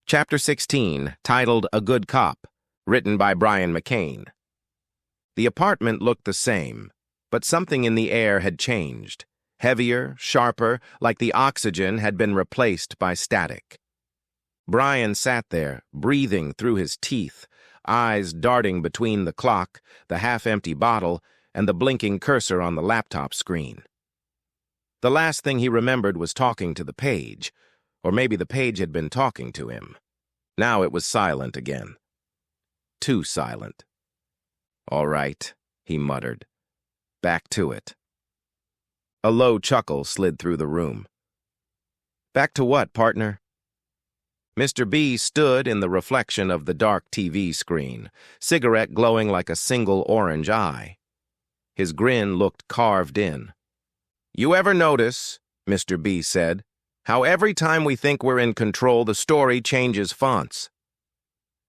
Chapter 16, titled A Good Cop, written by Brian McCain. The apartment looked the same, but something in the air had changed. Heavier, sharper, like the oxygen had been replaced by static. Brian sat there, breathing through his teeth, eyes darting between the clock, the half-empty bottle, and the blinking cursor on the laptop screen. The last thing he remembered was talking to the page, or maybe the page had been talking to him. Now it was silent again. Too silent. "All right," he muttered. "Back to it." A low chuckle slid through the room. "Back to what, partner?" Mr. B stood in the reflection of the dark TV screen, cigarette glowing like a single orange eye. His grin looked carved in. "You ever notice," Mr. B said, "how every time we think we're in control, the story changes fonts?"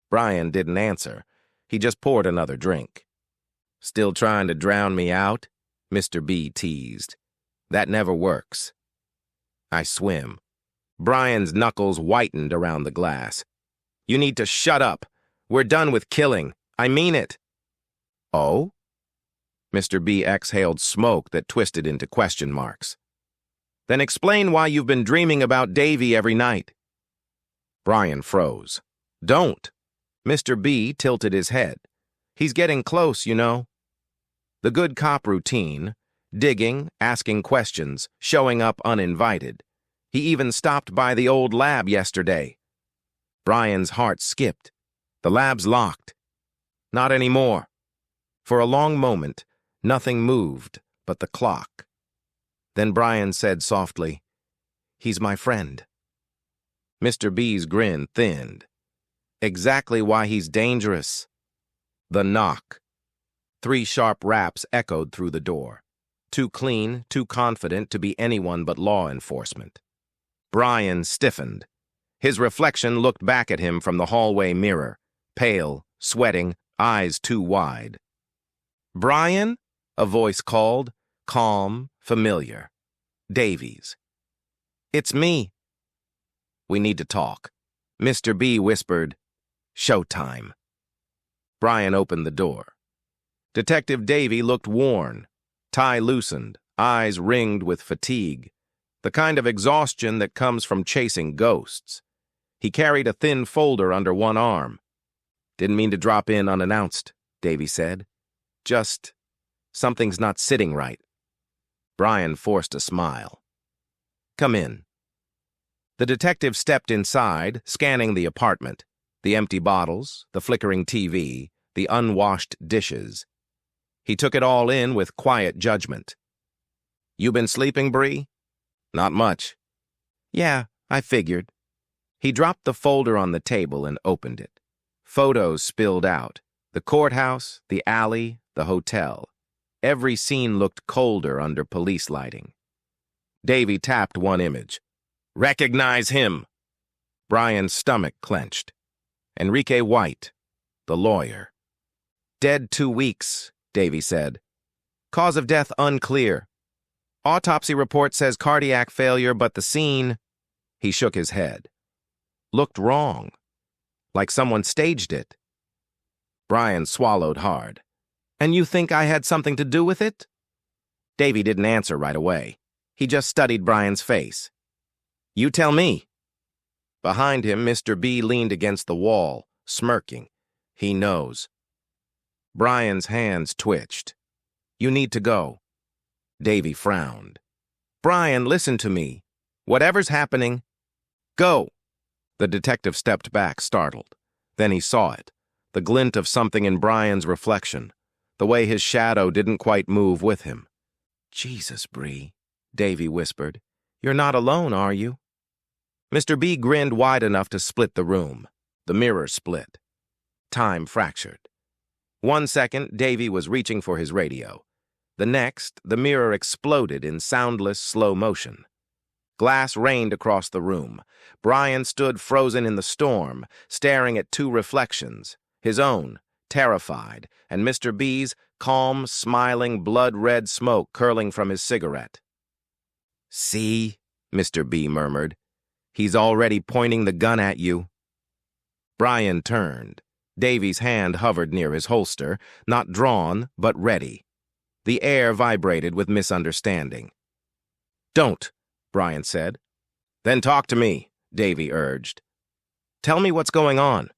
Brian didn't answer. He just poured another drink. "Still trying to drown me out?" Mr. B teased. "That never works." "I swim." Brian's knuckles whitened around the glass. "You need to shut up. We're done with killing. I mean it." "Oh?" Mr. B exhaled smoke that twisted into question marks. "Then explain why you've been dreaming about Davy every night." Brian froze. "Don't." Mr. B tilted his head. "He's getting close, you know." The good cop routine, digging, asking questions, showing up uninvited. He even stopped by the old lab yesterday. Brian's heart skipped. The lab's locked. Not anymore. For a long moment, nothing moved but the clock. Then Brian said softly, "He's my friend." Mr. B's grin thinned. "Exactly why he's dangerous." The knock. 3 sharp raps echoed through the door. Too clean, too confident to be anyone but law enforcement. Brian stiffened. His reflection looked back at him from the hallway mirror, pale, sweating, eyes too wide. "Brian?" a voice called, calm, familiar. Davies. "It's me." "We need to talk." Mr. B whispered, "Showtime." Brian opened the door. Detective Davy looked worn, tie loosened, eyes ringed with fatigue, the kind of exhaustion that comes from chasing ghosts. He carried a thin folder under one arm. "Didn't mean to drop in unannounced," Davy said. "Just, something's not sitting right." Brian forced a smile. "Come in." The detective stepped inside, scanning the apartment, the empty bottles, the flickering TV, the unwashed dishes. He took it all in with quiet judgment. "You been sleeping, Bree?" "Not much." "Yeah, I figured." He dropped the folder on the table and opened it. Photos spilled out. The courthouse, the alley, the hotel. Every scene looked colder under police lighting. Davy tapped one image. "Recognize him!" Brian's stomach clenched. Enrique White, the lawyer. "Dead 2 weeks, Davy said. "Cause of death unclear. Autopsy report says cardiac failure, but the scene..." He shook his head. "Looked wrong. Like someone staged it." Brian swallowed hard. "And you think I had something to do with it?" Davy didn't answer right away. He just studied Brian's face. "You tell me." Behind him, Mr. B leaned against the wall, smirking. "He knows." Brian's hands twitched. "You need to go." Davy frowned. "Brian, listen to me. Whatever's happening, go." The detective stepped back, startled. Then he saw it, the glint of something in Brian's reflection, the way his shadow didn't quite move with him. "Jesus, Bree," Davy whispered. "You're not alone, are you?" Mr. B grinned wide enough to split the room. The mirror split. Time fractured. 1 second, Davy was reaching for his radio. The next, the mirror exploded in soundless slow motion. Glass rained across the room. Brian stood frozen in the storm, staring at 2 reflections, his own, terrified, and Mr. B's calm, smiling, blood-red smoke curling from his cigarette. "See?" Mr. B murmured. "He's already pointing the gun at you." Brian turned. Davy's hand hovered near his holster, not drawn, but ready. The air vibrated with misunderstanding. "Don't," Brian said. "Then talk to me," Davy urged. "Tell me what's going on."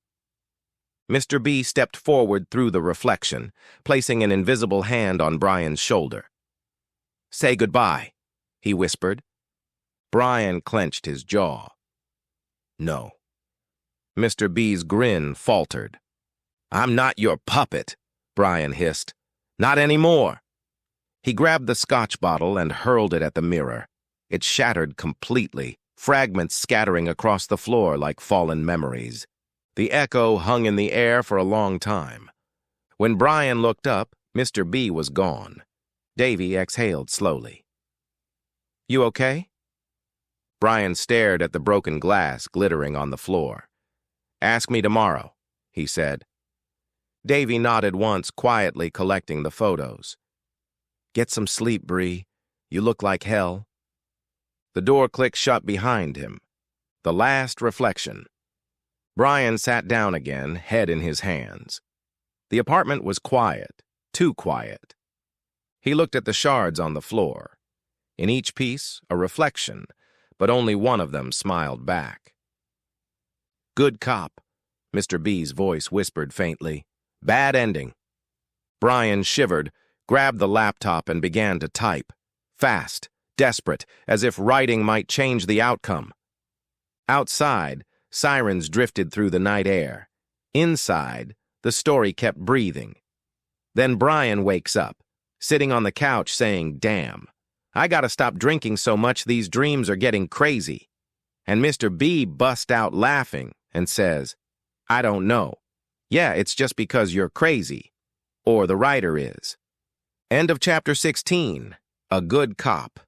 Mr. B stepped forward through the reflection, placing an invisible hand on Brian's shoulder. "Say goodbye," he whispered. Brian clenched his jaw. "No." Mr. B's grin faltered. "I'm not your puppet," Brian hissed. "Not anymore." He grabbed the scotch bottle and hurled it at the mirror. It shattered completely, fragments scattering across the floor like fallen memories. The echo hung in the air for a long time. When Brian looked up, Mr. B was gone. Davy exhaled slowly. "You okay?" Brian stared at the broken glass glittering on the floor. "Ask me tomorrow," he said. Davy nodded once, quietly collecting the photos. "Get some sleep, Bree. You look like hell." The door clicked shut behind him. The last reflection. Brian sat down again, head in his hands. The apartment was quiet, too quiet. He looked at the shards on the floor. In each piece, a reflection, but only one of them smiled back. "Good cop," Mr. B's voice whispered faintly. "Bad ending." Brian shivered, grabbed the laptop and began to type. Fast, desperate, as if writing might change the outcome. Outside, sirens drifted through the night air. Inside, the story kept breathing. Then Brian wakes up, sitting on the couch saying, "Damn, I gotta stop drinking so much these dreams are getting crazy." And Mr. B busts out laughing and says, "I don't know. Yeah, it's just because you're crazy. Or the writer is." End of chapter 16. A Good Cop.